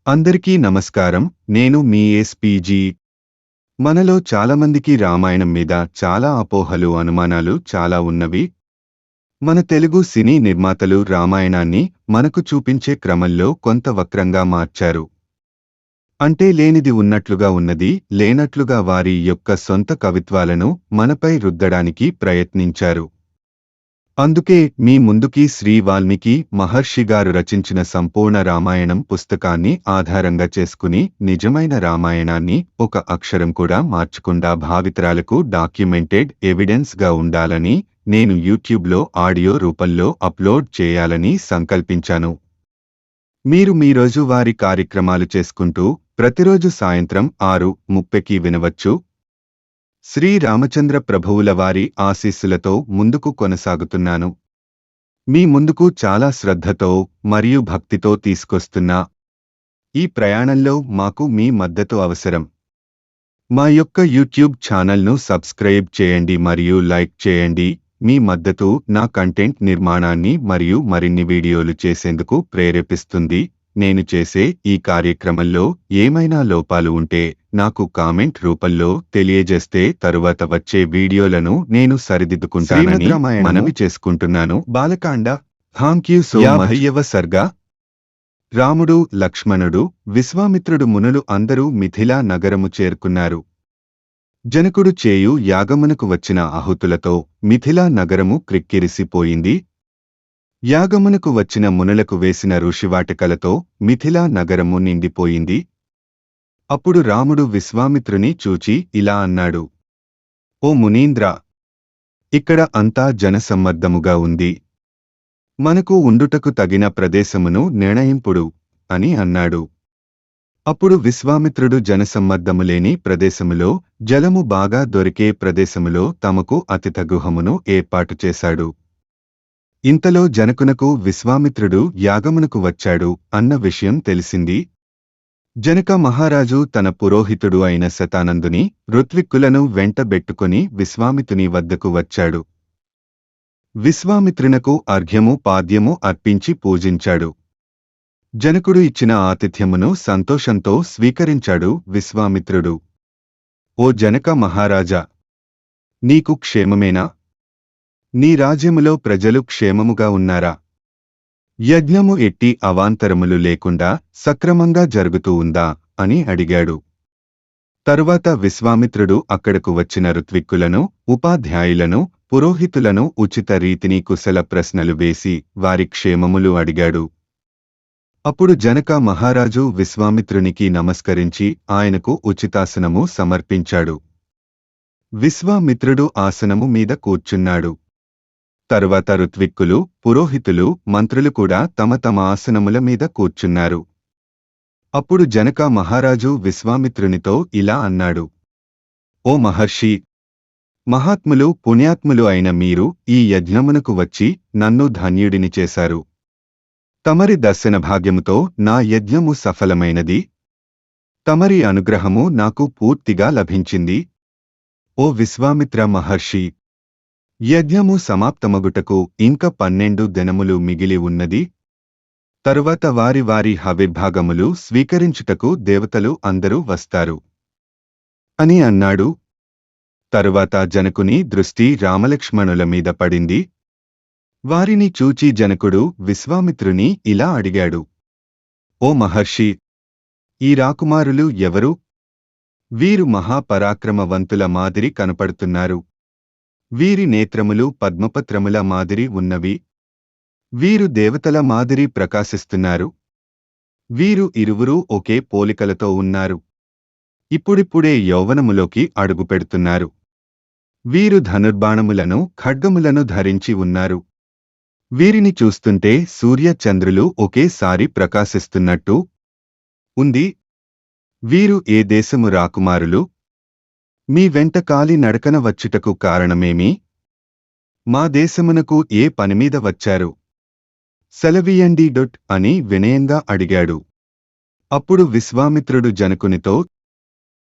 అందరికీ నమస్కారం. నేను మీ ఎస్పీజీ. మనలో చాలామందికి రామాయణం మీద చాలా అపోహలు, అనుమానాలు చాలా ఉన్నవి. మన తెలుగు సినీ నిర్మాతలు రామాయణాన్ని మనకు చూపించే క్రమంలో కొంత వక్రంగా మార్చారు. అంటే లేనిది ఉన్నట్లుగా ఉన్నది, లేనట్లుగా వారి యొక్క సొంత కవిత్వాలను మనపై రుద్దడానికి ప్రయత్నించారు. అందుకే మీ ముందుకి శ్రీ వాల్మీకి మహర్షి గారు రచించిన సంపూర్ణ రామాయణం పుస్తకాన్ని ఆధారంగా చేసుకుని నిజమైన రామాయణాన్ని ఒక అక్షరం కూడా మార్చకుండా భావితరాలకు డాక్యుమెంటెడ్ ఎవిడెన్స్ గా ఉండాలని నేను యూట్యూబ్లో ఆడియో రూపంలో అప్లోడ్ చేయాలని సంకల్పించాను. మీరు మీ రోజువారీ కార్యక్రమాలు చేసుకుంటూ ప్రతిరోజు సాయంత్రం 6:30కి వినవచ్చు. శ్రీ రామచంద్ర ప్రభువుల వారి ఆశీస్సులతో ముందుకు కొనసాగుతున్నాను. మీ ముందుకు చాలా శ్రద్ధతో మరియు భక్తితో తీసుకొస్తున్నా ఈ ప్రయాణంలో మాకు మీ మద్దతు అవసరం. మా యొక్క యూట్యూబ్ ఛానల్ను సబ్స్క్రైబ్ చేయండి మరియు లైక్ చేయండి. మీ మద్దతు నా కంటెంట్ నిర్మాణాన్ని మరియు మరిన్ని వీడియోలు చేసేందుకు ప్రేరేపిస్తుంది. నేను చేసే ఈ కార్యక్రమంలో ఏమైనా లోపాలు ఉంటే నాకు కామెంట్ రూపంలో తెలియజేస్తే తరువాత వచ్చే వీడియోలను నేను సరిదిద్దుకుంటానని మనవి చేసుకుంటున్నాను. Balakanda. Thank you so much. 50వ సర్గ. రాముడు, లక్ష్మణుడు, విశ్వామిత్రుడు మునులు అందరూ మిథిలా నగరము చేరుకున్నారు. జనకుడు చేయు యాగమునకు వచ్చిన ఆహుతులతో మిథిలా నగరము క్రిక్కిరిసిపోయింది. యాగమునకు వచ్చిన మునులకు వేసిన ఋషివాటికలతో మిథిలా నగరము నిండిపోయింది. అప్పుడు రాముడు విశ్వామిత్రుని చూచి ఇలా అన్నాడు: ఓ మునీంద్ర, ఇక్కడ అంతా జనసమ్మర్దముగా ఉంది. మనకు ఉండుటకు తగిన ప్రదేశమును నిర్ణయింపుడు అని అన్నాడు. అప్పుడు విశ్వామిత్రుడు జనసమ్మర్దము లేని ప్రదేశములో, జలము బాగా దొరికే ప్రదేశములో తమకు అతిథగృహమును ఏర్పాటు చేశాడు. ఇంతలో జనకునకు విశ్వామిత్రుడు యాగమునకు వచ్చాడు అన్న విషయం తెలిసింది. జనక మహారాజు తన పురోహితుడు అయిన శతానందుని, ఋత్విక్కులను వెంటబెట్టుకుని విశ్వామిత్రుని వద్దకు వచ్చాడు. విశ్వామిత్రునకు అర్ఘ్యము పాద్యము అర్పించి పూజించాడు. జనకుడు ఇచ్చిన ఆతిథ్యమును సంతోషంతో స్వీకరించాడు విశ్వామిత్రుడు. ఓ జనక మహారాజా, నీకు క్షేమమేనా? నీ రాజ్యములో ప్రజలు క్షేమముగా ఉన్నారా? యజ్ఞము ఎట్టి అవాంతరములు లేకుండా సక్రమంగా జరుగుతూ ఉందా అని అడిగాడు. తరువాత విశ్వామిత్రుడు అక్కడకు వచ్చిన ఋత్విక్కులను, ఉపాధ్యాయులను, పురోహితులను ఉచిత రీతిని కుశల ప్రశ్నలు వేసి వారి క్షేమములు అడిగాడు. అప్పుడు జనక మహారాజు విశ్వామిత్రునికి నమస్కరించి ఆయనకు ఉచితాసనము సమర్పించాడు. విశ్వామిత్రుడు ఆసనము మీద కూర్చున్నాడు. తరువాత ఋత్విక్కులు, పురోహితులు, మంత్రులు కూడా తమ తమ ఆసనముల మీద కూర్చున్నారు. అప్పుడు జనక మహారాజు విశ్వామిత్రునితో ఇలా అన్నాడు: ఓ మహర్షి, మహాత్ములు, పుణ్యాత్ములు అయిన మీరు ఈ యజ్ఞమునకు వచ్చి నన్ను ధన్యుడిని చేశారు. తమరి దర్శన భాగ్యముతో నా యజ్ఞము సఫలమైనది. తమరి అనుగ్రహము నాకు పూర్తిగా లభించింది. ఓ విశ్వామిత్ర మహర్షి, యజ్ఞము సమాప్తమగుటకు ఇంక 12 దినములు మిగిలి ఉన్నది. తరువాత వారి వారి హవిర్భాగములు స్వీకరించుటకు దేవతలు అందరూ వస్తారు అని అన్నాడు. తరువాత జనకుని దృష్టి రామలక్ష్మణుల మీద పడింది. వారిని చూచి జనకుడు విశ్వామిత్రుని ఇలా అడిగాడు: ఓ మహర్షి, ఈ రాకుమారులు ఎవరు? వీరు మహాపరాక్రమవంతుల మాదిరి కనపడుతున్నారు. వీరి నేత్రములు పద్మపత్రముల మాదిరి ఉన్నవి. వీరు దేవతల మాదిరి ప్రకాశిస్తున్నారు. వీరు ఇరువురూ ఒకే పోలికలతో ఉన్నారు. ఇప్పుడిప్పుడే యౌవనములోకి అడుగుపెడుతున్నారు. వీరు ధనుర్బాణములను, ఖడ్గములను ధరించి ఉన్నారు. వీరిని చూస్తుంటే సూర్య చంద్రులు ఒకేసారి ప్రకాశిస్తున్నట్టు ఉంది. వీరు ఏ దేశము రాకుమారులు? మీ వెంట కాలి నడకన వచ్చుటకు కారణమేమి? మా దేశమునకు ఏ పనిమీద వచ్చారు? సెలవీయండి అని వినయంగా అడిగాడు. అప్పుడు విశ్వామిత్రుడు జనకునితో